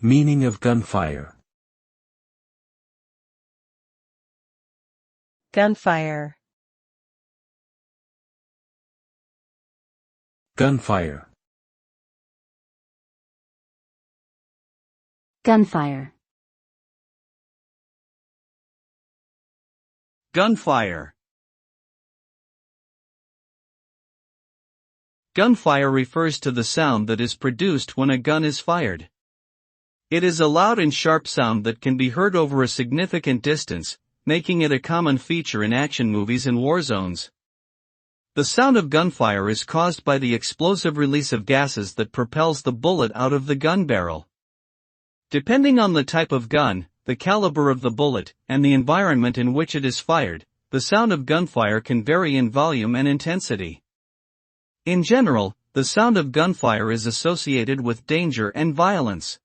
Meaning of gunfire. Gunfire. Gunfire. Gunfire. Gunfire. Gunfire refers to the sound that is produced when a gun is fired. It is a loud and sharp sound that can be heard over a significant distance, making it a common feature in action movies and war zones. The sound of gunfire is caused by the explosive release of gases that propels the bullet out of the gun barrel. Depending on the type of gun, the caliber of the bullet, and the environment in which it is fired, the sound of gunfire can vary in volume and intensity. In general, the sound of gunfire is associated with danger and violence.